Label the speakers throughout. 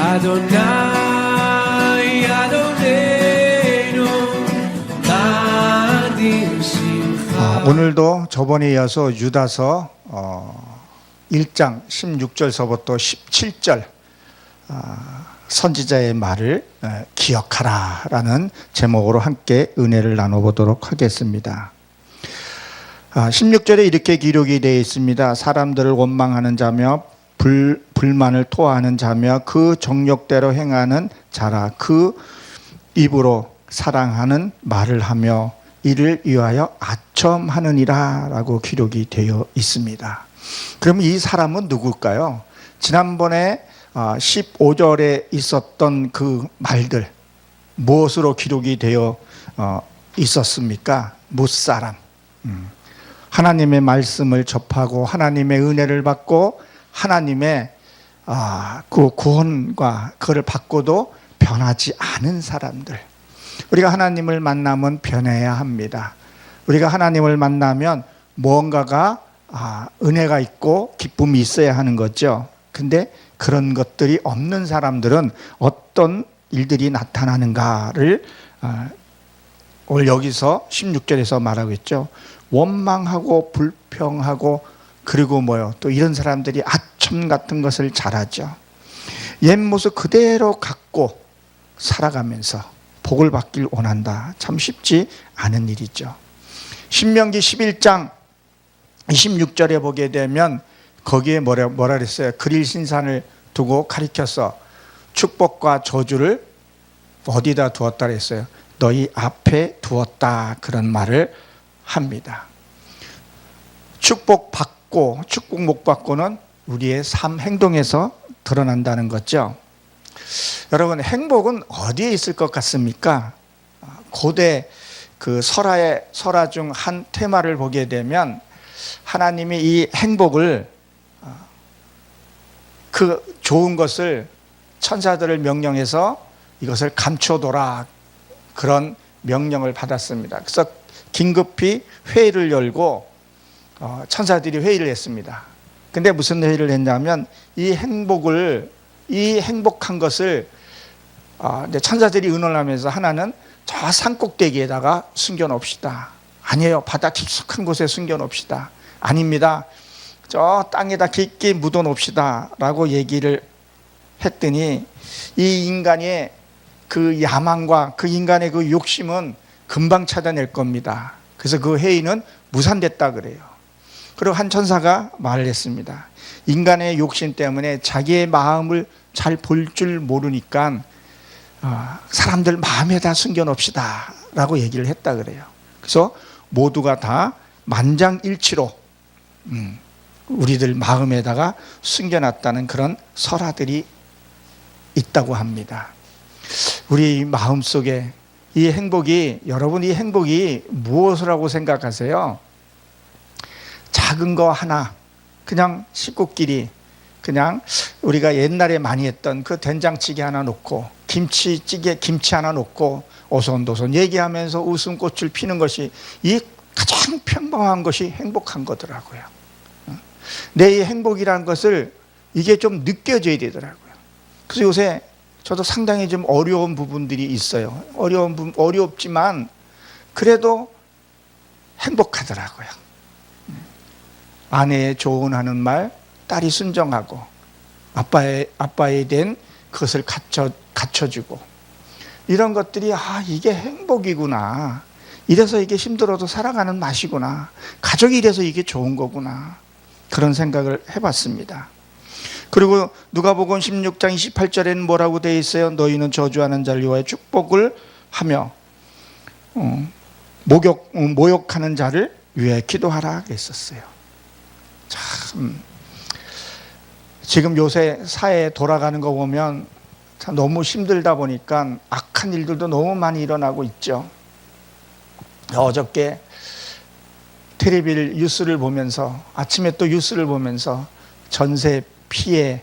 Speaker 1: Adonai Adonenu Nadim Simcha.
Speaker 2: 오늘도 저번에 이어서 유다서 1장 16절서부터 17절 선지자의 말을 기억하라 라는 제목으로 함께 은혜를 나눠보도록 하겠습니다. 16절에 이렇게 기록이 되어 있습니다. 사람들을 원망하는 자며 불만을 토하는 자며 그 정욕대로 행하는 자라 그 입으로 사랑하는 말을 하며 이를 위하여 아첨하느니라 라고 기록이 되어 있습니다. 그럼 이 사람은 누굴까요? 지난번에 15절에 있었던 그 말들 무엇으로 기록이 되어 있었습니까? 무사람, 하나님의 말씀을 접하고 하나님의 은혜를 받고 하나님의 그 구원과 그를 받고도 변하지 않은 사람들. 우리가 하나님을 만나면 변해야 합니다. 우리가 하나님을 만나면 무언가가 은혜가 있고 기쁨이 있어야 하는 거죠. 근데 그런 것들이 없는 사람들은 어떤 일들이 나타나는가를 오늘 여기서 16절에서 말하고 있죠. 원망하고 불평하고 그리고 또 이런 사람들이 아첨 같은 것을 잘하죠. 옛 모습 그대로 갖고 살아가면서 복을 받길 원한다. 참 쉽지 않은 일이죠. 신명기 11장 26절에 보게 되면 거기에 뭐라 그랬어요? 그릴신산을 두고 가리켜서 축복과 저주를 어디다 두었다 그랬어요? 너희 앞에 두었다. 그런 말을 합니다. 축복받고 축복 못 받고는 우리의 삶 행동에서 드러난다는 거죠. 여러분, 행복은 어디에 있을 것 같습니까? 고대 그 설화 중 한 테마를 보게 되면 하나님이 이 행복을 그 좋은 것을 천사들을 명령해서 이것을 감춰둬라 그런 명령을 받았습니다. 그래서 긴급히 회의를 열고 천사들이 회의를 했습니다. 근데 무슨 회의를 했냐면 이 행복한 것을 천사들이 의논하면서 하나는 저 산꼭대기에다가 숨겨놓읍시다. 아니에요. 바다 깊숙한 곳에 숨겨놓읍시다. 아닙니다. 저 땅에다 깊게 묻어놓읍시다 라고 얘기를 했더니 이 인간의 그 야망과 그 인간의 그 욕심은 금방 찾아낼 겁니다. 그래서 그 회의는 무산됐다 그래요. 그리고 한 천사가 말을 했습니다. 인간의 욕심 때문에 자기의 마음을 잘 볼 줄 모르니까 사람들 마음에다 숨겨놓읍시다 라고 얘기를 했다 그래요. 그래서 모두가 다 만장일치로 우리들 마음에다가 숨겨놨다는 그런 설화들이 있다고 합니다. 우리 마음속에 이 행복이, 여러분 이 행복이 무엇이라고 생각하세요? 작은 거 하나, 그냥 식구끼리 그냥 우리가 옛날에 많이 했던 그 된장찌개 하나 놓고 김치찌개 김치 하나 놓고 오손도손 얘기하면서 웃음꽃을 피는 것이 이 가장 평범한 것이 행복한 거더라고요. 내 행복이라는 것을 이게 좀 느껴져야 되더라고요. 그래서 요새 저도 상당히 좀 어려운 부분들이 있어요. 어렵지만 그래도 행복하더라고요. 아내의 조언하는 말, 딸이 순종하고 아빠에 대한 그것을 갖춰주고 이런 것들이 이게 행복이구나. 이래서 이게 힘들어도 살아가는 맛이구나. 가족이 이래서 이게 좋은 거구나. 그런 생각을 해봤습니다. 그리고 누가복음 16장 28절에는 뭐라고 되어 있어요? 너희는 저주하는 자를 위하여 축복을 하며 모욕하는 자를 위하여 기도하라 했었어요. 참 지금 요새 사회에 돌아가는 거 보면 참 너무 힘들다 보니까 악한 일들도 너무 많이 일어나고 있죠. 어저께 텔레비를 뉴스를 보면서 아침에 또 뉴스를 보면서 전세 피해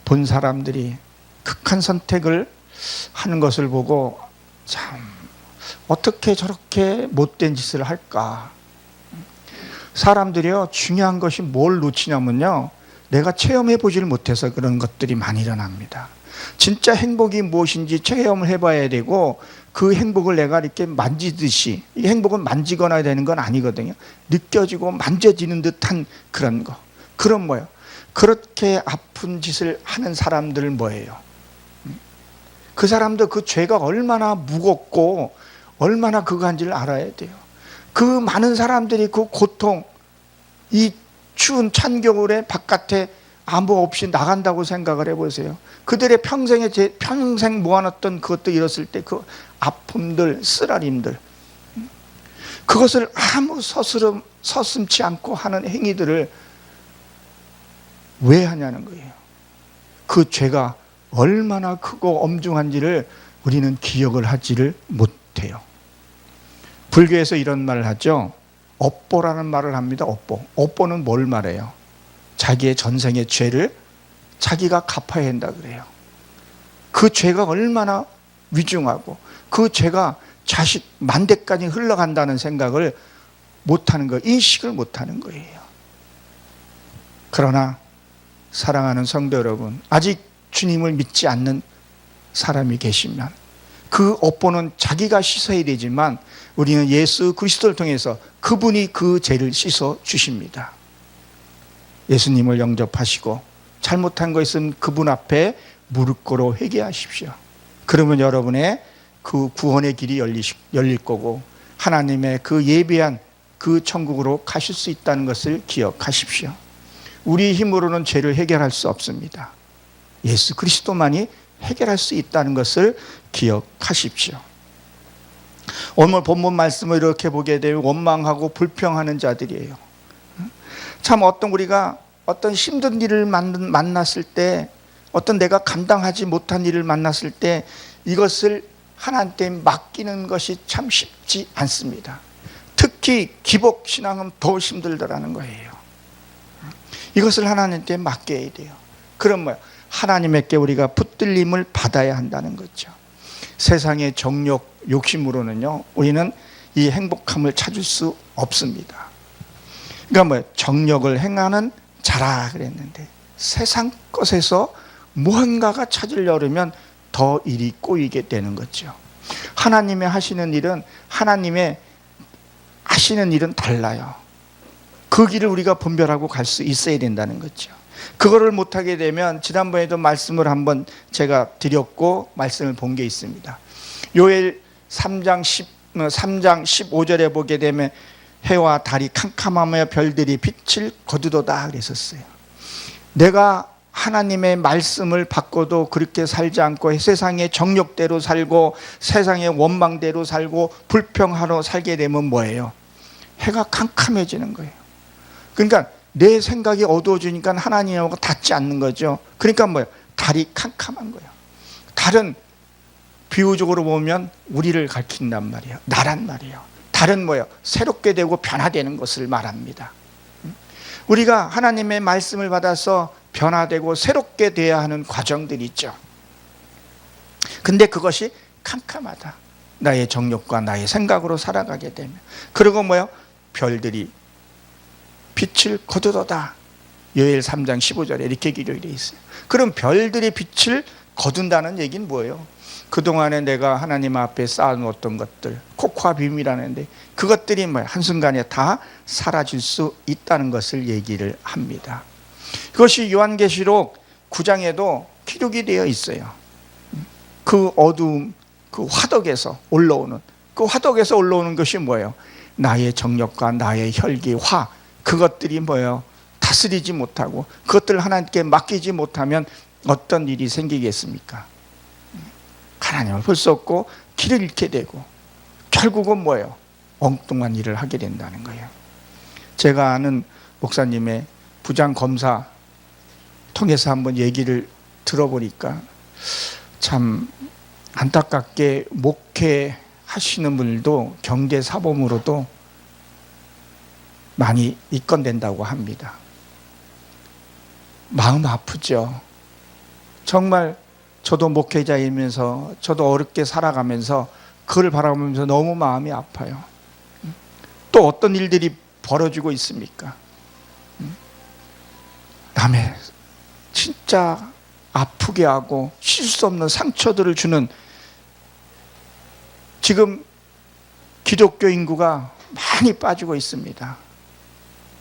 Speaker 2: 본 사람들이 극한 선택을 하는 것을 보고 참 어떻게 저렇게 못된 짓을 할까. 사람들이요 중요한 것이 뭘 놓치냐면요 내가 체험해 보지를 못해서 그런 것들이 많이 일어납니다. 진짜 행복이 무엇인지 체험을 해봐야 되고, 그 행복을 내가 이렇게 만지듯이, 이 행복은 만지거나 되는 건 아니거든요. 느껴지고 만져지는 듯한 그런 거. 그럼 뭐예요? 그렇게 아픈 짓을 하는 사람들 뭐예요? 그 사람도 그 죄가 얼마나 무겁고 얼마나 그거 한지를 알아야 돼요. 그 많은 사람들이 그 고통, 이 추운 찬 겨울에 바깥에 아무 없이 나간다고 생각을 해보세요. 그들의 평생 모아놨던 그것도 잃었을 때 그 아픔들, 쓰라림들, 그것을 아무 서슴지 않고 하는 행위들을 왜 하냐는 거예요. 그 죄가 얼마나 크고 엄중한지를 우리는 기억을 하지를 못해요. 불교에서 이런 말을 하죠. 업보라는 말을 합니다. 업보. 업보는 뭘 말해요? 자기의 전생의 죄를 자기가 갚아야 한다 그래요. 그 죄가 얼마나 위중하고 그 죄가 자식 만대까지 흘러간다는 생각을 못하는 거예요. 인식을 못하는 거예요. 그러나 사랑하는 성도 여러분, 아직 주님을 믿지 않는 사람이 계시면 그 업보는 자기가 씻어야 되지만 우리는 예수 그리스도를 통해서 그분이 그 죄를 씻어 주십니다. 예수님을 영접하시고 잘못한 거 있으면 그분 앞에 무릎 꿇어 회개하십시오. 그러면 여러분의 그 구원의 길이 열릴 거고 하나님의 그 예비한 그 천국으로 가실 수 있다는 것을 기억하십시오. 우리 힘으로는 죄를 해결할 수 없습니다. 예수 그리스도만이 해결할 수 있다는 것을 기억하십시오. 오늘 본문 말씀을 이렇게 보게 되면 원망하고 불평하는 자들이에요. 참 우리가 어떤 힘든 일을 만났을 때, 어떤 내가 감당하지 못한 일을 만났을 때 이것을 하나님께 맡기는 것이 참 쉽지 않습니다. 특히 기복신앙은 더 힘들더라는 거예요. 이것을 하나님께 맡겨야 돼요. 그럼 뭐예요? 하나님께 우리가 붙들림을 받아야 한다는 거죠. 세상의 정욕, 욕심으로는요, 우리는 이 행복함을 찾을 수 없습니다. 그러니까 뭐예요? 정욕을 행하는 자라 그랬는데 세상 것에서 무언가가 찾으려면 더 일이 꼬이게 되는 거죠. 하나님의 하시는 일은 하나님의 하시는 일은 달라요. 그 길을 우리가 분별하고 갈 수 있어야 된다는 거죠. 그거를 못하게 되면 지난번에도 말씀을 한번 제가 드렸고 말씀을 본 게 있습니다. 요엘 3장 15절에 보게 되면 해와 달이 캄캄하며 별들이 빛을 거두도다 그랬었어요. 내가 하나님의 말씀을 받고도 그렇게 살지 않고 세상의 정욕대로 살고 세상의 원망대로 살고 불평하러 살게 되면 뭐예요? 해가 캄캄해지는 거예요. 그러니까 내 생각이 어두워지니까 하나님하고 닿지 않는 거죠. 그러니까 뭐예요? 달이 캄캄한 거예요. 달은 비유적으로 보면 우리를 가리킨단 말이에요. 나란 말이에요. 달은 뭐예요? 새롭게 되고 변화되는 것을 말합니다. 우리가 하나님의 말씀을 받아서 변화되고 새롭게 되어야 하는 과정들이 있죠. 근데 그것이 캄캄하다. 나의 정욕과 나의 생각으로 살아가게 되면. 그리고 뭐예요? 별들이 빛을 거두도다. 요엘 3장 15절에 이렇게 기록이 되어 있어요. 그럼 별들이 빛을 거둔다는 얘기는 뭐예요? 그동안에 내가 하나님 앞에 쌓아놓았던 것들, 코코아 비밀이라는데 그것들이 뭐예요? 한순간에 다 사라질 수 있다는 것을 얘기를 합니다. 그것이 요한계시록 9장에도 기록이 되어 있어요. 그 어두움, 그 화덕에서 올라오는 것이 뭐예요? 나의 정욕과 나의 혈기, 화, 그것들이 뭐예요? 다스리지 못하고 그것들을 하나님께 맡기지 못하면 어떤 일이 생기겠습니까? 하나님을 볼 수 없고 길을 잃게 되고 결국은 뭐예요? 엉뚱한 일을 하게 된다는 거예요. 제가 아는 목사님의 부장 검사 통해서 한번 얘기를 들어보니까 참 안타깝게 목회하시는 분들도 경제사범으로도 많이 입건된다고 합니다. 마음 아프죠. 정말 저도 목회자이면서 저도 어렵게 살아가면서 그걸 바라보면서 너무 마음이 아파요. 또 어떤 일들이 벌어지고 있습니까? 남의 진짜 아프게 하고 쉴 수 없는 상처들을 주는, 지금 기독교 인구가 많이 빠지고 있습니다.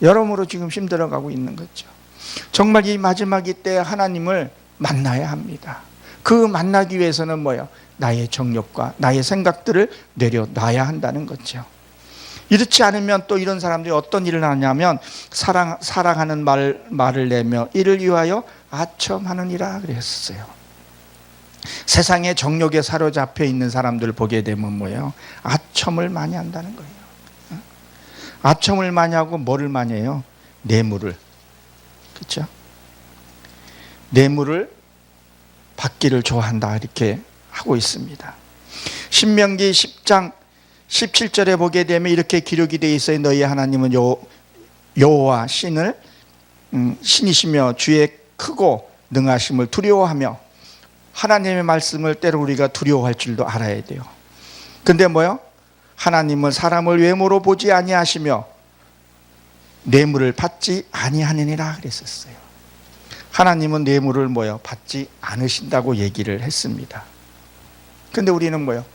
Speaker 2: 여러모로 지금 힘들어가고 있는 거죠. 정말 이 마지막 때 하나님을 만나야 합니다. 그 만나기 위해서는 뭐예요? 나의 정욕과 나의 생각들을 내려놔야 한다는 거죠. 이렇지 않으면 또 이런 사람들이 어떤 일을 하냐면 사랑하는 말을 내며 이를 위하여 아첨하느니라 그랬어요. 세상의 정욕에 사로잡혀 있는 사람들 보게 되면 뭐예요? 아첨을 많이 한다는 거예요. 아첨을 많이 하고 뭐를 많이 해요? 뇌물을. 그렇죠? 뇌물을 받기를 좋아한다 이렇게 하고 있습니다. 신명기 10장 17절에 보게 되면 이렇게 기록이 되어 있어요. 너희 하나님은 여호와 신이시며 주의 크고 능하심을 두려워하며, 하나님의 말씀을 때로 우리가 두려워할 줄도 알아야 돼요. 근데 뭐요? 하나님은 사람을 외모로 보지 아니하시며 뇌물을 받지 아니하느니라 그랬었어요. 하나님은 뇌물을 뭐요? 받지 않으신다고 얘기를 했습니다. 근데 우리는 뭐요?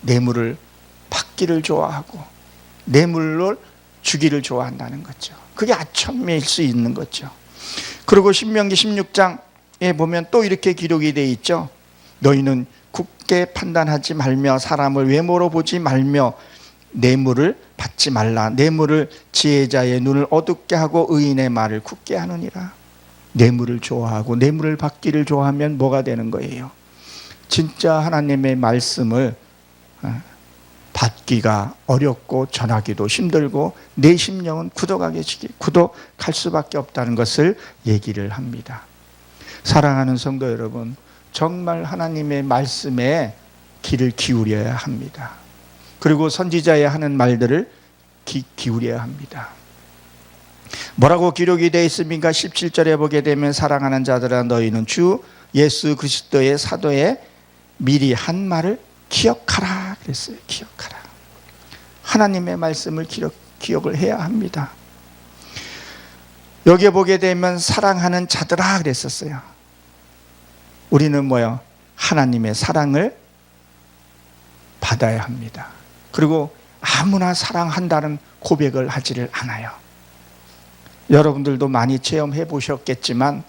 Speaker 2: 뇌물을 받기를 좋아하고 뇌물을 주기를 좋아한다는 거죠. 그게 아첨일 수 있는 거죠. 그리고 신명기 16장에 보면 또 이렇게 기록이 되어 있죠. 너희는 굳게 판단하지 말며 사람을 외모로 보지 말며 뇌물을 받지 말라. 뇌물을 지혜자의 눈을 어둡게 하고 의인의 말을 굳게 하느니라. 뇌물을 좋아하고 뇌물을 받기를 좋아하면 뭐가 되는 거예요? 진짜 하나님의 말씀을 받기가 어렵고 전하기도 힘들고 내 심령은 굳어갈 수밖에 없다는 것을 얘기를 합니다. 사랑하는 성도 여러분, 정말 하나님의 말씀에 귀를 기울여야 합니다. 그리고 선지자의 하는 말들을 기울여야 합니다. 뭐라고 기록이 되어 있습니까? 17절에 보게 되면 사랑하는 자들아 너희는 주 예수 그리스도의 사도에 미리 한 말을 기억하라 그랬어요. 기억하라. 하나님의 말씀을 기억을 해야 합니다. 여기에 보게 되면 사랑하는 자들아 그랬었어요. 우리는 뭐요? 하나님의 사랑을 받아야 합니다. 그리고 아무나 사랑한다는 고백을 하지를 않아요. 여러분들도 많이 체험해 보셨겠지만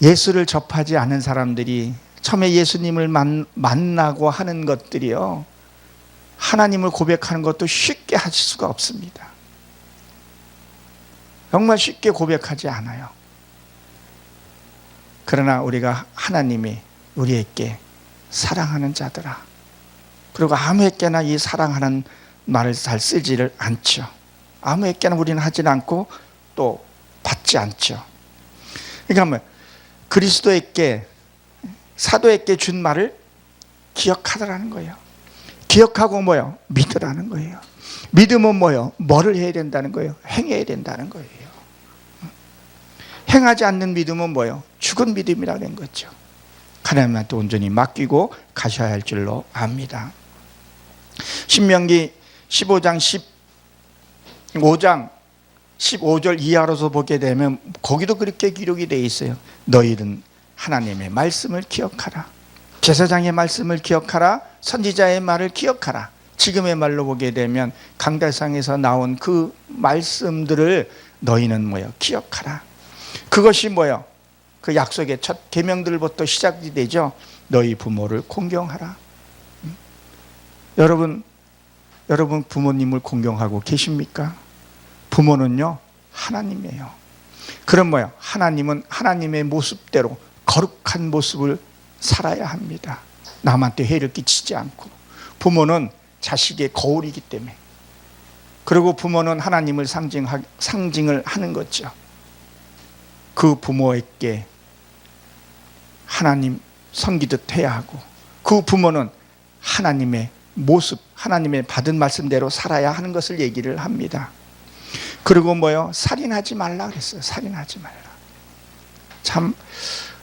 Speaker 2: 예수를 접하지 않은 사람들이 처음에 예수님을 만나고 하는 것들이요, 하나님을 고백하는 것도 쉽게 하실 수가 없습니다. 정말 쉽게 고백하지 않아요. 그러나 우리가 하나님이 우리에게 사랑하는 자들아, 그리고 아무에게나 이 사랑하는 말을 잘 쓰지를 않죠. 아무에게나 우리는 하지 않고 또 받지 않죠. 그러니까 뭐 그리스도에게, 사도에게 준 말을 기억하라는 거예요. 기억하고 뭐요? 믿으라는 거예요. 믿음은 뭐요? 뭐를 해야 된다는 거예요? 행해야 된다는 거예요. 행하지 않는 믿음은 뭐요? 죽은 믿음이라는 거죠. 하나님한테 온전히 맡기고 가셔야 할 줄로 압니다. 신명기 15장 15절 이하로서 보게 되면 거기도 그렇게 기록이 되어 있어요. 너희는 하나님의 말씀을 기억하라. 제사장의 말씀을 기억하라. 선지자의 말을 기억하라. 지금의 말로 보게 되면 강달상에서 나온 그 말씀들을 너희는 뭐요? 기억하라. 그것이 뭐요? 그 약속의 첫 계명들부터 시작이 되죠. 너희 부모를 공경하라. 여러분 부모님을 공경하고 계십니까? 부모는요, 하나님이에요. 그럼 뭐요? 하나님은 하나님의 모습대로 거룩한 모습을 살아야 합니다. 남한테 해를 끼치지 않고. 부모는 자식의 거울이기 때문에. 그리고 부모는 하나님을 상징을 하는 거죠. 그 부모에게 하나님 섬기듯 해야 하고, 그 부모는 하나님의 모습, 하나님의 받은 말씀대로 살아야 하는 것을 얘기를 합니다. 그리고 뭐요? 살인하지 말라 그랬어요. 살인하지 말라. 참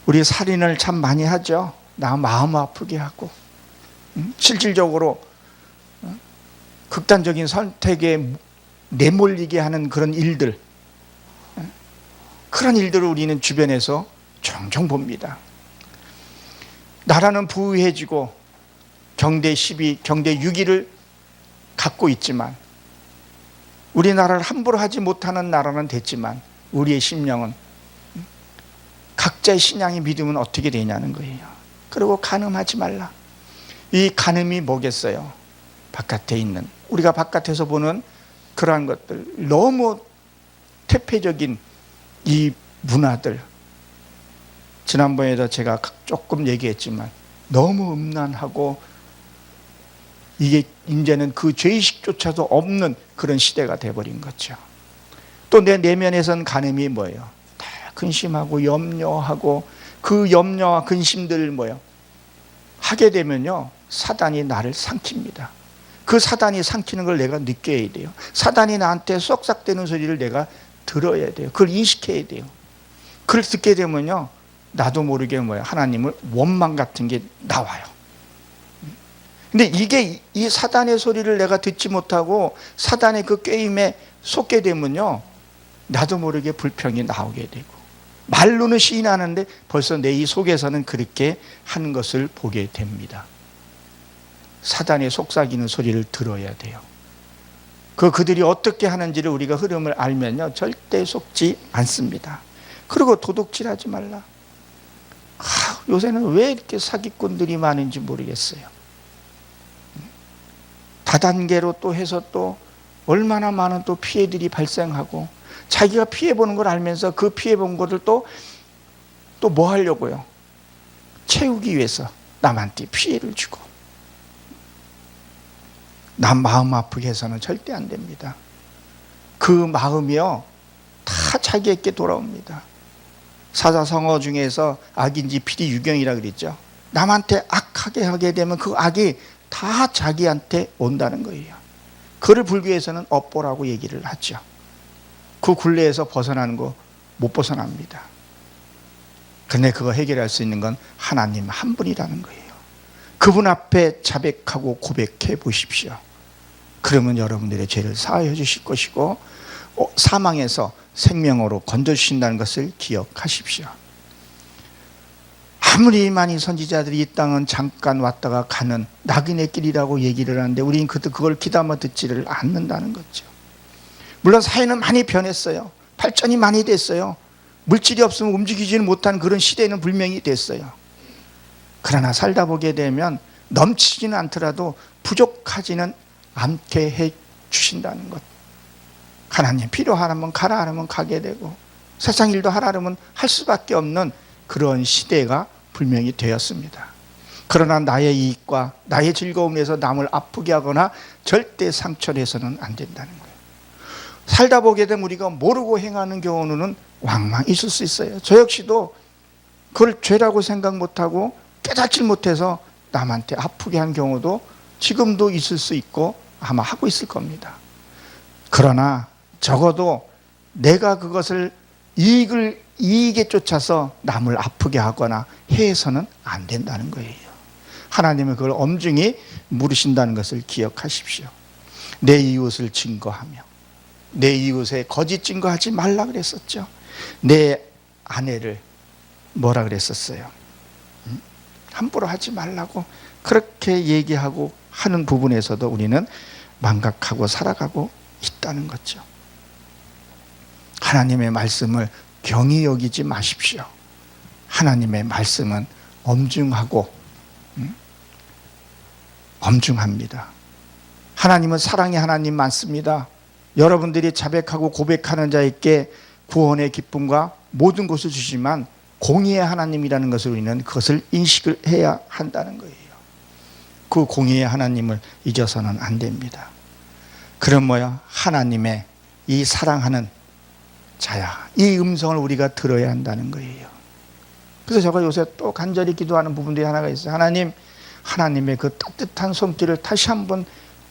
Speaker 2: 우리 살인을 참 많이 하죠. 나 마음 아프게 하고, 실질적으로 극단적인 선택에 내몰리게 하는 그런 일들, 그런 일들을 우리는 주변에서 종종 봅니다. 나라는 부유해지고 경제 12, 경제 6위를 갖고 있지만, 우리나라를 함부로 하지 못하는 나라는 됐지만 우리의 심령은, 각자의 신앙의 믿음은 어떻게 되냐는 거예요. 그리고 간음하지 말라. 이 간음이 뭐겠어요? 바깥에 있는, 우리가 바깥에서 보는 그러한 것들, 너무 퇴폐적인 이 문화들, 지난번에도 제가 조금 얘기했지만 너무 음란하고, 이게 이제는 그 죄의식조차도 없는 그런 시대가 돼버린 거죠. 또 내 내면에선 간음이 뭐예요? 다 근심하고 염려하고, 그 염려와 근심들을 뭐예요? 하게 되면요, 사단이 나를 삼킵니다. 그 사단이 삼키는 걸 내가 느껴야 돼요. 사단이 나한테 쏙싹대는 소리를 내가 들어야 돼요. 그걸 인식해야 돼요. 그걸 듣게 되면요, 나도 모르게 뭐예요? 하나님을 원망 같은 게 나와요. 근데 이게, 이 사단의 소리를 내가 듣지 못하고 사단의 그 꾀임에 속게 되면요, 나도 모르게 불평이 나오게 되고, 말로는 시인하는데 벌써 내 이 속에서는 그렇게 하는 것을 보게 됩니다. 사단의 속삭이는 소리를 들어야 돼요. 그들이 어떻게 하는지를 우리가 흐름을 알면요, 절대 속지 않습니다. 그리고 도둑질하지 말라. 요새는 왜 이렇게 사기꾼들이 많은지 모르겠어요. 다단계로 또 해서 또 얼마나 많은 또 피해들이 발생하고, 자기가 피해보는 걸 알면서 그 피해본 것을 또 뭐 하려고요? 채우기 위해서 남한테 피해를 주고. 남 마음 아프게 해서는 절대 안 됩니다. 그 마음이요, 다 자기에게 돌아옵니다. 사자성어 중에서 악인지 필히 유경이라 그랬죠. 남한테 악하게 하게 되면 그 악이 다 자기한테 온다는 거예요. 그를 불기 위해서는 업보라고 얘기를 하죠. 그 굴레에서 벗어나는 거 못 벗어납니다. 근데 그거 해결할 수 있는 건 하나님 한 분이라는 거예요. 그분 앞에 자백하고 고백해 보십시오. 그러면 여러분들의 죄를 사하여 주실 것이고, 사망에서 생명으로 건져주신다는 것을 기억하십시오. 아무리 많이 선지자들이 이 땅은 잠깐 왔다가 가는 낙인의 길이라고 얘기를 하는데, 우리는 그걸 귀담아 듣지를 않는다는 거죠. 물론 사회는 많이 변했어요. 발전이 많이 됐어요. 물질이 없으면 움직이지는 못한 그런 시대는 분명히 됐어요. 그러나 살다 보게 되면 넘치지는 않더라도 부족하지는 않게 해 주신다는 것. 하나님 필요하면 가라 하면 가게 되고, 세상 일도 하라 하면 할 수밖에 없는 그런 시대가 분명히 되었습니다. 그러나 나의 이익과 나의 즐거움에서 남을 아프게 하거나 절대 상처를 해서는 안 된다는 거예요. 살다 보게 되면 우리가 모르고 행하는 경우는 왕왕 있을 수 있어요. 저 역시도 그걸 죄라고 생각 못하고 깨닫지 못해서 남한테 아프게 한 경우도 지금도 있을 수 있고 아마 하고 있을 겁니다. 그러나 적어도 내가 그것을 이익에 쫓아서 남을 아프게 하거나 해서는 안 된다는 거예요. 하나님은 그걸 엄중히 물으신다는 것을 기억하십시오. 내 이웃을 증거하며, 내 이웃에 거짓 증거하지 말라 그랬었죠. 내 아내를 뭐라 그랬었어요? 함부로 하지 말라고 그렇게 얘기하고 하는 부분에서도 우리는 망각하고 살아가고 있다는 거죠. 하나님의 말씀을 경히 여기지 마십시오. 하나님의 말씀은 엄중하고 엄중합니다. 하나님은 사랑의 하나님 맞습니다. 여러분들이 자백하고 고백하는 자에게 구원의 기쁨과 모든 것을 주시지만 공의의 하나님이라는 것을 우리는 그것을 인식을 해야 한다는 거예요. 그 공의의 하나님을 잊어서는 안 됩니다. 그럼 뭐야? 하나님의 이 사랑하는 자야, 이 음성을 우리가 들어야 한다는 거예요. 그래서 제가 요새 또 간절히 기도하는 부분들이 하나가 있어요. 하나님의 그 따뜻한 손길을 다시 한번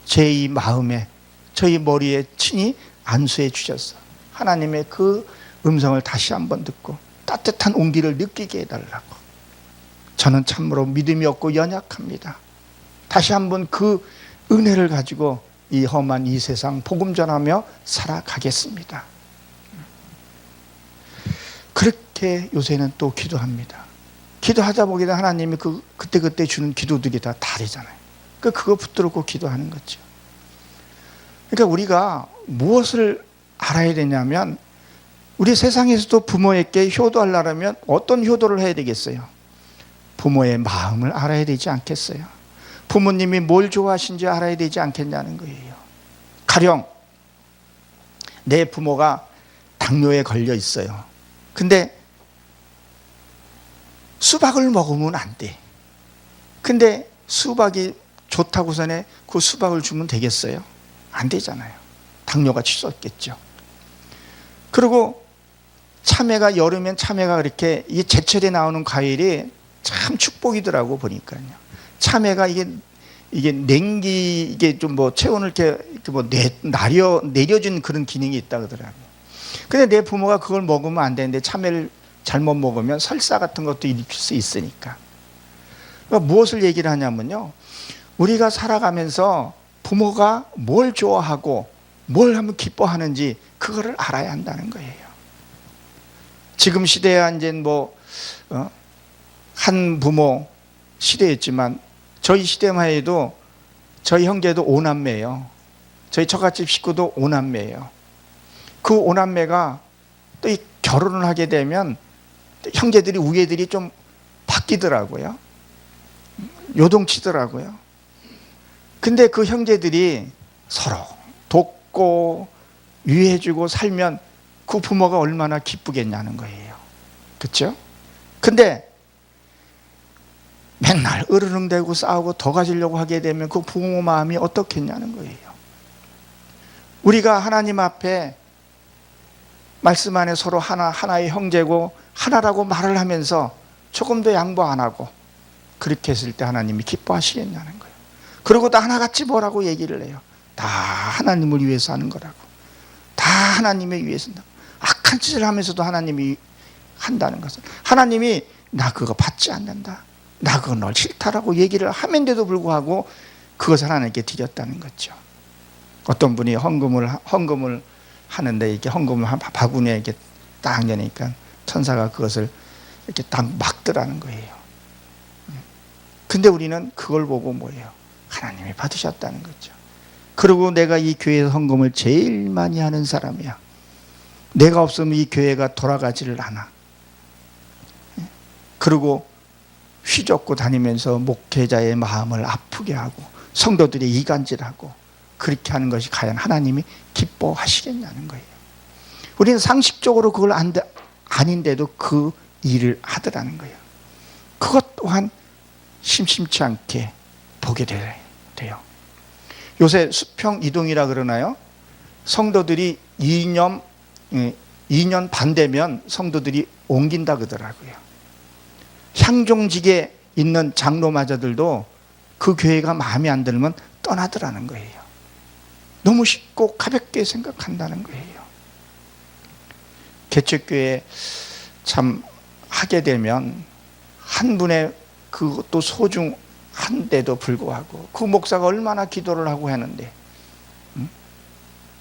Speaker 2: 제 이 마음에, 저희 머리에 친히 안수해 주셔서 하나님의 그 음성을 다시 한번 듣고 따뜻한 온기를 느끼게 해달라고. 저는 참으로 믿음이 없고 연약합니다. 다시 한번 그 은혜를 가지고 이 험한 이 세상 복음 전하며 살아가겠습니다. 그렇게 요새는 또 기도합니다. 기도하다 보게 하나님이 그때 주는 기도들이 다 다르잖아요. 그거 붙들고 기도하는 거죠. 그러니까 우리가 무엇을 알아야 되냐면, 우리 세상에서도 부모에게 효도하려면 어떤 효도를 해야 되겠어요? 부모의 마음을 알아야 되지 않겠어요? 부모님이 뭘 좋아하신지 알아야 되지 않겠냐는 거예요. 가령 내 부모가 당뇨에 걸려 있어요. 근데 수박을 먹으면 안 돼. 근데 수박이 좋다고서는 그 수박을 주면 되겠어요? 안 되잖아요. 당뇨가 치솟겠죠. 그리고 참외가, 여름엔 참외가 그렇게, 이 제철에 나오는 과일이 참 축복이더라고 보니까요. 참외가 이게 냉기, 이게 좀 뭐 체온을 이렇게 뭐 내려준 그런 기능이 있다 그러더라고요. 근데 내 부모가 그걸 먹으면 안 되는데 참외를 잘못 먹으면 설사 같은 것도 일으킬 수 있으니까. 그러니까 무엇을 얘기를 하냐면요, 우리가 살아가면서 부모가 뭘 좋아하고 뭘 하면 기뻐하는지 그거를 알아야 한다는 거예요. 지금 시대에 이제 한 부모 시대였지만, 저희 시대만 해도 저희 형제도 5남매예요. 저희 처갓집 식구도 5남매예요. 그 5남매가 또 이 결혼을 하게 되면 형제들이, 우애들이 좀 바뀌더라고요. 요동치더라고요. 근데 그 형제들이 서로 돕고 위해주고 살면 그 부모가 얼마나 기쁘겠냐는 거예요. 그렇죠? 근데 맨날 으르렁대고 싸우고 더 가지려고 하게 되면 그 부모 마음이 어떻겠냐는 거예요. 우리가 하나님 앞에 말씀 안에 서로 하나의 형제고 하나라고 말을 하면서 조금 더 양보 안 하고 그렇게 했을 때 하나님이 기뻐하시겠냐는 거예요. 그리고 다 하나같이 뭐라고 얘기를 해요. 다 하나님을 위해서 하는 거라고. 다 하나님을 위해서 한다. 악한 짓을 하면서도 하나님이 한다는 것은, 하나님이 나 그거 받지 않는다, 나 그거 널 싫다라고 얘기를 하면서도 불구하고 그것을 하나님께 드렸다는 거죠. 어떤 분이 헌금을 하는데, 이렇게 헌금을 바구니에 이렇게 딱 여니까 천사가 그것을 이렇게 딱 막더라는 거예요. 근데 우리는 그걸 보고 뭐예요? 하나님이 받으셨다는 거죠. 그리고 내가 이 교회에서 헌금을 제일 많이 하는 사람이야. 내가 없으면 이 교회가 돌아가지를 않아. 그리고 휘젓고 다니면서 목회자의 마음을 아프게 하고 성도들이 이간질하고 그렇게 하는 것이 과연 하나님이 기뻐하시겠냐는 거예요. 우리는 상식적으로 그걸 아닌데도 그 일을 하더라는 거예요. 그것 또한 심심치 않게 보게 돼요. 요새 수평 이동이라 그러나요? 성도들이 2년 반 되면 성도들이 옮긴다 그러더라고요. 향종직에 있는 장로마저들도 그 교회가 마음에 안 들면 떠나더라는 거예요. 너무 쉽고 가볍게 생각한다는 거예요. 개척교회 참 하게 되면 한 분의 그것도 소중한데도 불구하고 그 목사가 얼마나 기도를 하고 하는데,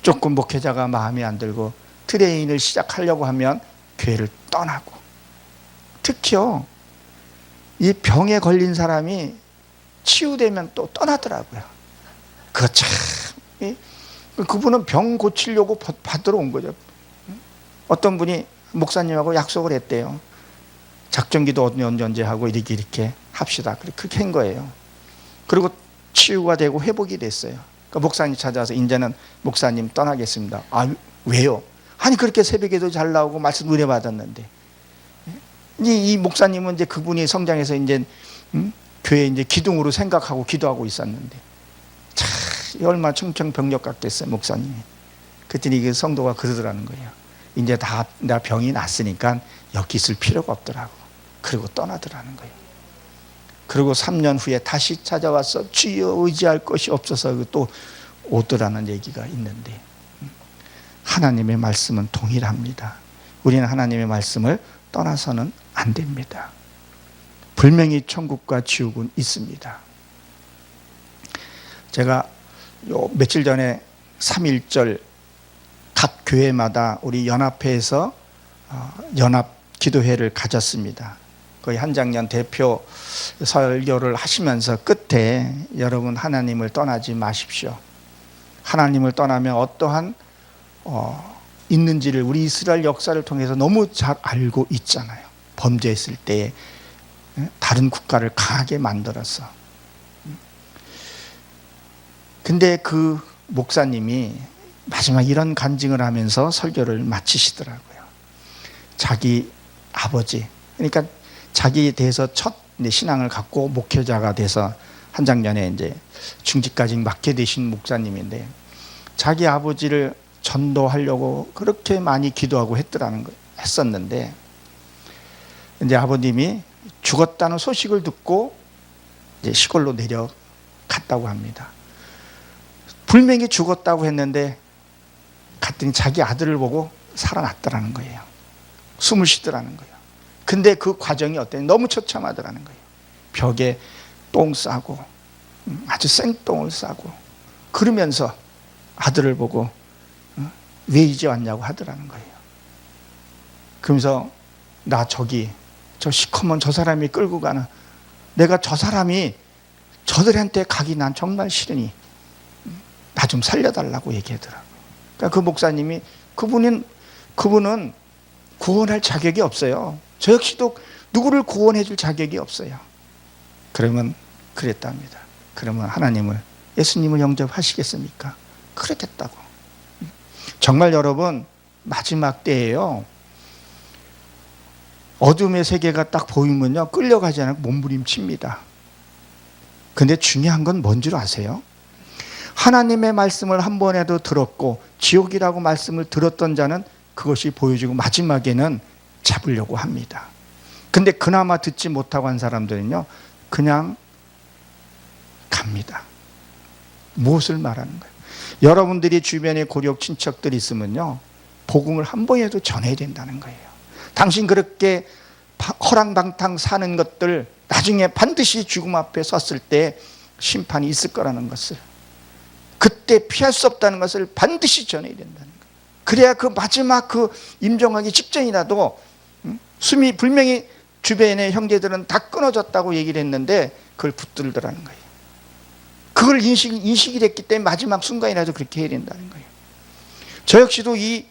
Speaker 2: 조금 목회자가 마음에 안 들고 트레이닝을 시작하려고 하면 교회를 떠나고, 특히요 이 병에 걸린 사람이 치유되면 또 떠나더라고요. 그분은 병 고치려고 받으러 온 거죠. 어떤 분이 목사님하고 약속을 했대요. 작전기도 언제 하고 이렇게 합시다. 그렇게 한 거예요. 그리고 치유가 되고 회복이 됐어요. 그러니까 목사님 찾아와서 이제는 목사님 떠나겠습니다. 아, 왜요? 아니 그렇게 새벽에도 잘 나오고 말씀 은혜 받았는데. 이 목사님은 이제 그분이 성장해서 이제 교회 이제 기둥으로 생각하고 기도하고 있었는데, 참 얼마나 청천벽력 같겠어요 목사님이. 그랬더니 그 성도가 그러더라는 거예요. 이제 다 나 병이 났으니까 여기 있을 필요가 없더라고. 그리고 떠나더라는 거예요. 그리고 3년 후에 다시 찾아와서 주여 의지할 것이 없어서 또 오더라는 얘기가 있는데, 하나님의 말씀은 동일합니다. 우리는 하나님의 말씀을 떠나서는 안 됩니다. 분명히 천국과 지옥은 있습니다. 제가 며칠 전에 3.1절 각 교회마다 우리 연합회에서 연합 기도회를 가졌습니다. 거의 한장년 대표 설교를 하시면서 끝에 여러분 하나님을 떠나지 마십시오. 하나님을 떠나면 어떠한 있는지를 우리 이스라엘 역사를 통해서 너무 잘 알고 있잖아요. 범죄했을 때 다른 국가를 강하게 만들어서. 근데 그 목사님이 마지막 이런 간증을 하면서 설교를 마치시더라고요. 자기 아버지, 그러니까 자기에 대해서 첫 신앙을 갖고 목회자가 돼서 한장년에 이제 중직까지 맡게 되신 목사님인데, 자기 아버지를 전도하려고 그렇게 많이 기도하고 했었는데, 이제 아버님이 죽었다는 소식을 듣고 이제 시골로 내려갔다고 합니다. 분명히 죽었다고 했는데 갔더니 자기 아들을 보고 살아났더라는 거예요. 숨을 쉬더라는 거예요. 근데 그 과정이 어땠냐? 너무 처참하더라는 거예요. 벽에 똥 싸고 아주 생똥을 싸고 그러면서 아들을 보고 왜 이제 왔냐고 하더라는 거예요. 그러면서 나 저 시커먼 저 사람이 끌고 가는, 내가 저 사람이 저들한테 가기 난 정말 싫으니 나 좀 살려달라고 얘기하더라고요. 그러니까 그 목사님이 그분은 구원할 자격이 없어요. 저 역시도 누구를 구원해 줄 자격이 없어요. 그러면 그랬답니다. 그러면 하나님을, 예수님을 영접하시겠습니까? 그렇겠다고. 정말 여러분, 마지막 때예요. 어둠의 세계가 딱 보이면요, 끌려가지 않고 몸부림칩니다. 근데 중요한 건 뭔 줄 아세요? 하나님의 말씀을 한 번에도 들었고 지옥이라고 말씀을 들었던 자는 그것이 보여지고 마지막에는 잡으려고 합니다. 근데 그나마 듣지 못하고 한 사람들은요, 그냥 갑니다. 무엇을 말하는 거예요? 여러분들이 주변에 고력 친척들이 있으면요, 복음을 한 번에도 전해야 된다는 거예요. 당신 그렇게 허랑방탕 사는 것들 나중에 반드시 죽음 앞에 섰을 때 심판이 있을 거라는 것을, 그때 피할 수 없다는 것을 반드시 전해야 된다는 거예요. 그래야 그 마지막 그 임종하기 직전이라도 숨이 분명히 주변의 형제들은 다 끊어졌다고 얘기를 했는데 그걸 붙들더라는 거예요. 그걸 인식이 됐기 때문에 마지막 순간이라도 그렇게 해야 된다는 거예요. 저 역시도 이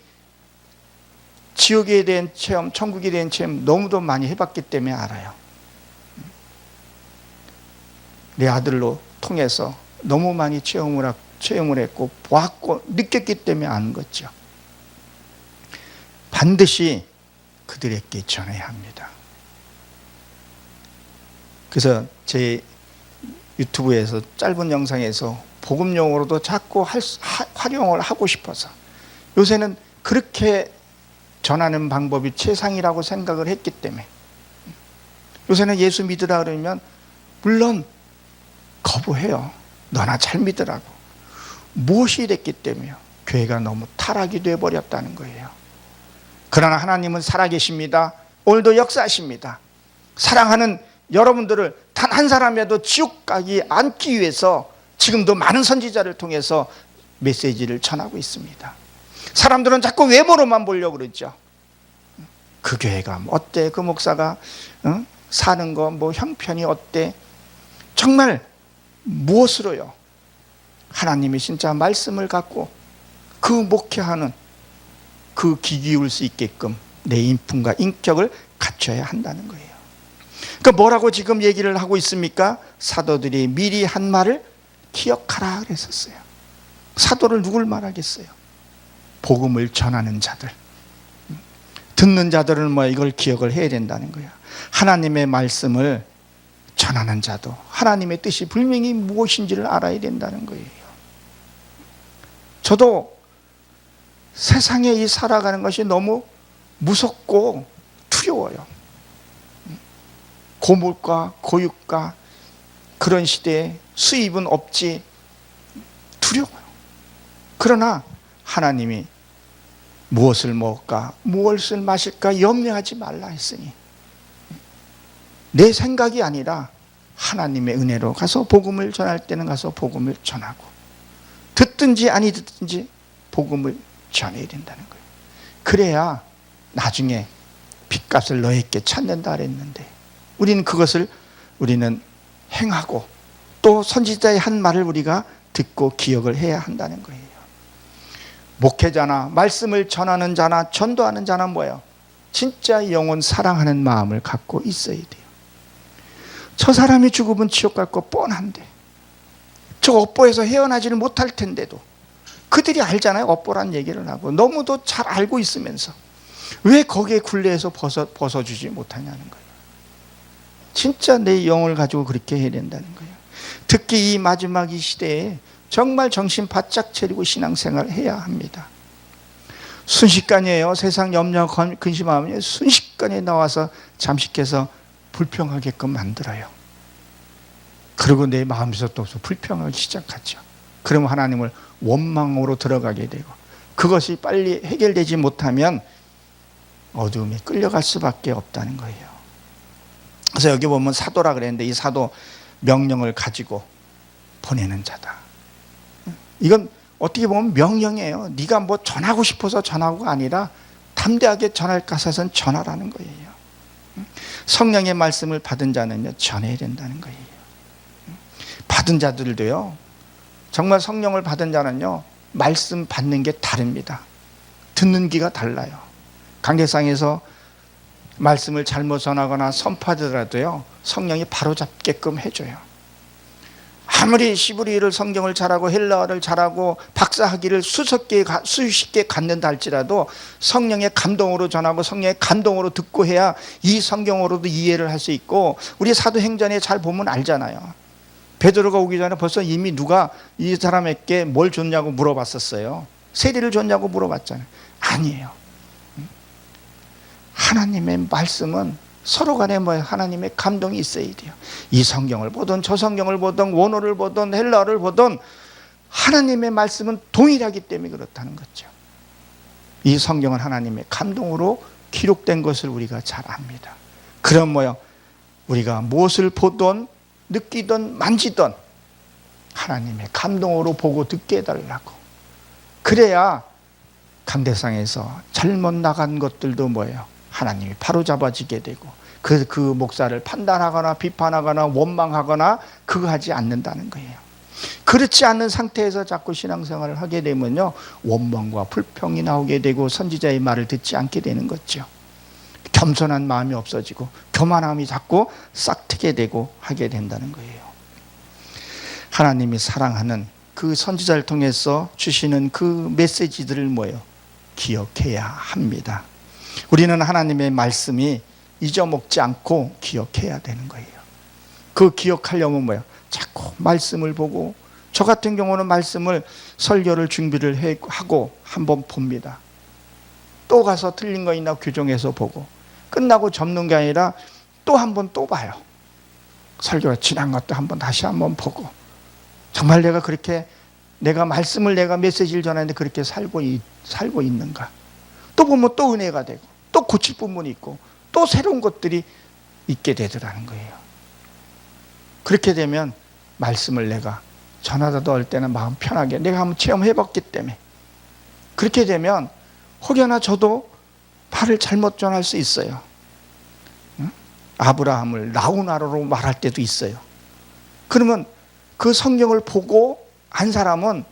Speaker 2: 지옥에 대한 체험, 천국에 대한 체험 너무도 많이 해봤기 때문에 알아요. 내 아들로 통해서 너무 많이 체험을 했고 보았고 느꼈기 때문에 아는 거죠. 반드시 그들에게 전해야 합니다. 그래서 제 유튜브에서 짧은 영상에서 복음용으로도 자꾸 활용을 하고 싶어서, 요새는 그렇게 전하는 방법이 최상이라고 생각을 했기 때문에, 요새는 예수 믿으라 그러면 물론 거부해요. 너나 잘 믿으라고. 무엇이 됐기 때문에 교회가 너무 타락이 되어버렸다는 거예요. 그러나 하나님은 살아계십니다. 오늘도 역사하십니다. 사랑하는 여러분들을 단 한 사람이라도 지옥 가기 않기 위해서 지금도 많은 선지자를 통해서 메시지를 전하고 있습니다. 사람들은 자꾸 외모로만 보려고 그러죠. 그 교회가 뭐 어때? 그 목사가 사는 거 뭐 형편이 어때? 정말 무엇으로요? 하나님이 진짜 말씀을 갖고 그 목회하는 그 귀 기울 수 있게끔 내 인품과 인격을 갖춰야 한다는 거예요. 그러니까 뭐라고 지금 얘기를 하고 있습니까? 사도들이 미리 한 말을 기억하라 그랬었어요. 사도를 누굴 말하겠어요? 복음을 전하는 자들, 듣는 자들은 뭐 이걸 기억을 해야 된다는 거야. 하나님의 말씀을 전하는 자도 하나님의 뜻이 분명히 무엇인지를 알아야 된다는 거예요. 저도 세상에 이 살아가는 것이 너무 무섭고 두려워요. 고물가, 고유가 그런 시대에 수입은 없지, 두려워요. 그러나 하나님이 무엇을 먹을까, 무엇을 마실까 염려하지 말라 했으니 내 생각이 아니라 하나님의 은혜로 가서 복음을 전할 때는 가서 복음을 전하고, 듣든지 아니 듣든지 복음을 전해야 된다는 거예요. 그래야 나중에 값을 너에게 찾는다 그랬는데 우리는 그것을 우리는 행하고 또 선지자의 한 말을 우리가 듣고 기억을 해야 한다는 거예요. 목회자나 말씀을 전하는 자나 전도하는 자나 뭐예요? 진짜 영혼 사랑하는 마음을 갖고 있어야 돼요. 저 사람이 죽으면 지옥 갈 거 뻔한데 저 업보에서 헤어나지를 못할 텐데도 그들이 알잖아요. 업보란 얘기를 하고 너무도 잘 알고 있으면서 왜 거기에 굴레에서 벗어주지 못하냐는 거예요. 진짜 내 영을 가지고 그렇게 해야 된다는 거예요. 특히 이 마지막 이 시대에 정말 정신 바짝 차리고 신앙생활을 해야 합니다. 순식간이에요. 세상 염려 근심하면 순식간에 나와서 잠식해서 불평하게끔 만들어요. 그리고 내 마음에서 또 불평하기 시작하죠. 그러면 하나님을 원망으로 들어가게 되고 그것이 빨리 해결되지 못하면 어두움에 끌려갈 수밖에 없다는 거예요. 그래서 여기 보면 사도라 그랬는데 이 사도 명령을 가지고 보내는 자다. 이건 어떻게 보면 명령이에요. 네가 뭐 전하고 싶어서 전하고가 아니라 담대하게 전할 것은 전하라는 거예요. 성령의 말씀을 받은 자는요 전해야 된다는 거예요. 받은 자들도요 정말 성령을 받은 자는요 말씀 받는 게 다릅니다. 듣는 귀가 달라요. 강대상에서 말씀을 잘못 전하거나 선포하더라도요 성령이 바로잡게끔 해줘요. 아무리 시브리를 성경을 잘하고 헬라어를 잘하고 박사학위를 수십 개 갖는다 할지라도 성령의 감동으로 전하고 성령의 감동으로 듣고 해야 이 성경으로도 이해를 할 수 있고 우리 사도행전에 잘 보면 알잖아요. 베드로가 오기 전에 벌써 이미 누가 이 사람에게 뭘 줬냐고 물어봤었어요. 세리를 줬냐고 물어봤잖아요. 아니에요. 하나님의 말씀은 서로 간에 하나님의 감동이 있어야 돼요. 이 성경을 보든 저 성경을 보든 원어를 보든 헬라어를 보든 하나님의 말씀은 동일하기 때문에 그렇다는 거죠. 이 성경은 하나님의 감동으로 기록된 것을 우리가 잘 압니다. 그럼 우리가 무엇을 보든 느끼든 만지든 하나님의 감동으로 보고 듣게 해달라고. 그래야 강대상에서 잘못 나간 것들도 하나님이 바로잡아지게 되고 그 목사를 판단하거나 비판하거나 원망하거나 그거 하지 않는다는 거예요. 그렇지 않는 상태에서 자꾸 신앙생활을 하게 되면요 원망과 불평이 나오게 되고 선지자의 말을 듣지 않게 되는 거죠. 겸손한 마음이 없어지고 교만함이 자꾸 싹트게 되고 하게 된다는 거예요. 하나님이 사랑하는 그 선지자를 통해서 주시는 그 메시지들을 기억해야 합니다. 우리는 하나님의 말씀이 잊어먹지 않고 기억해야 되는 거예요. 그 기억하려면 자꾸 말씀을 보고 저 같은 경우는 말씀을 설교를 준비를 하고 한번 봅니다. 또 가서 틀린 거 있나 교정해서 보고 끝나고 접는 게 아니라 또 한 번 또 봐요. 설교가 지난 것도 다시 한번 보고 정말 내가 그렇게 내가 메시지를 전하는데 그렇게 살고 있는가. 또 보면 또 은혜가 되고 또 고칠 부분이 있고 또 새로운 것들이 있게 되더라는 거예요. 그렇게 되면 말씀을 내가 전하다도 할 때는 마음 편하게 내가 한번 체험해봤기 때문에 그렇게 되면 혹여나 저도 말을 잘못 전할 수 있어요. 아브라함을 나우나라로 말할 때도 있어요. 그러면 그 성경을 보고 한 사람은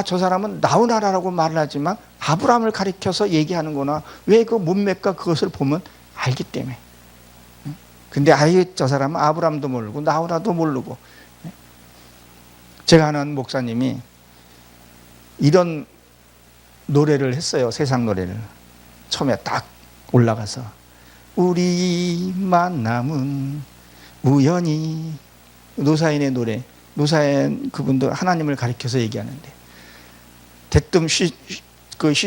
Speaker 2: 저 사람은 나우나라라고 말을 하지만 아브라함을 가리켜서 얘기하는구나. 왜 그 문맥과 그것을 보면 알기 때문에. 근데 아예 저 사람은 아브라함도 모르고 나우나도 모르고. 제가 아는 목사님이 이런 노래를 했어요. 세상 노래를. 처음에 딱 올라가서 우리 만남은 우연히 노사인의 노래. 노사인 그분도 하나님을 가리켜서 얘기하는데 대뜸 쉬시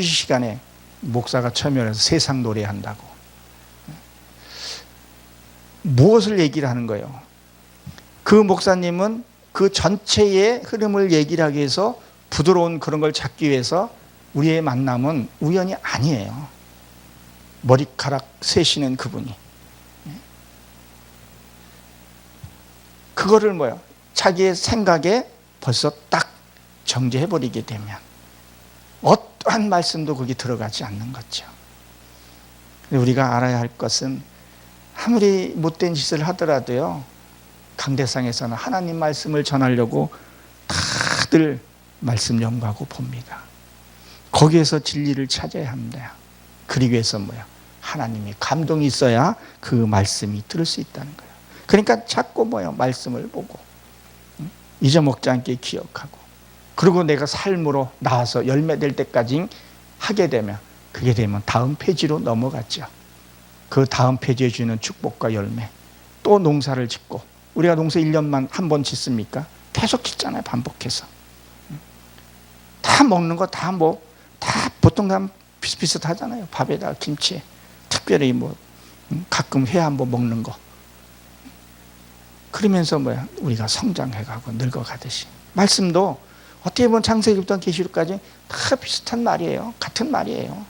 Speaker 2: 시간에 목사가 참여해서 세상 노래한다고. 무엇을 얘기를 하는 거예요? 그 목사님은 그 전체의 흐름을 얘기를 하기 위해서 부드러운 그런 걸 찾기 위해서 우리의 만남은 우연이 아니에요. 머리카락 세시는 그분이. 그거를 자기의 생각에 벌써 딱 정제해버리게 되면 어떠한 말씀도 거기 들어가지 않는 거죠. 우리가 알아야 할 것은 아무리 못된 짓을 하더라도요, 강대상에서는 하나님 말씀을 전하려고 다들 말씀 연구하고 봅니다. 거기에서 진리를 찾아야 합니다. 그러기 위해서 뭐야? 하나님이 감동이 있어야 그 말씀이 들을 수 있다는 거예요. 그러니까 자꾸 뭐야? 말씀을 보고 잊어먹지 않게 기억하고, 그리고 내가 삶으로 나와서 열매 될 때까지 하게 되면, 그게 되면 다음 페이지로 넘어갔죠. 그 다음 페이지에 주는 축복과 열매. 또 농사를 짓고, 우리가 농사 1년만 한 번 짓습니까? 계속 짓잖아요. 반복해서. 다 먹는 거 다 보통 다 비슷비슷하잖아요. 밥에다 김치, 특별히 가끔 회 한번 먹는 거. 그러면서 뭐야? 우리가 성장해가고 늙어가듯이. 말씀도 어떻게 보면 창세기부터 계시록까지 다 비슷한 말이에요. 같은 말이에요.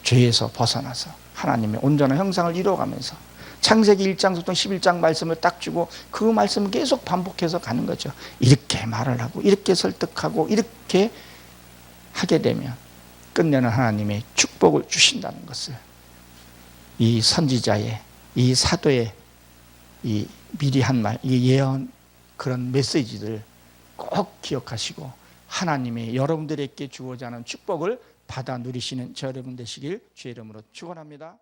Speaker 2: 죄에서 벗어나서 하나님의 온전한 형상을 이루어가면서 창세기 1장부터 11장 말씀을 딱 주고 그 말씀을 계속 반복해서 가는 거죠. 이렇게 말을 하고 이렇게 설득하고 이렇게 하게 되면 끝내는 하나님의 축복을 주신다는 것을, 이 선지자의, 이 사도의 이 미리 한 말, 이 예언, 그런 메시지들 꼭 기억하시고 하나님이 여러분들에게 주고자 하는 축복을 받아 누리시는 저 여러분 되시길 주의 이름으로 축원합니다.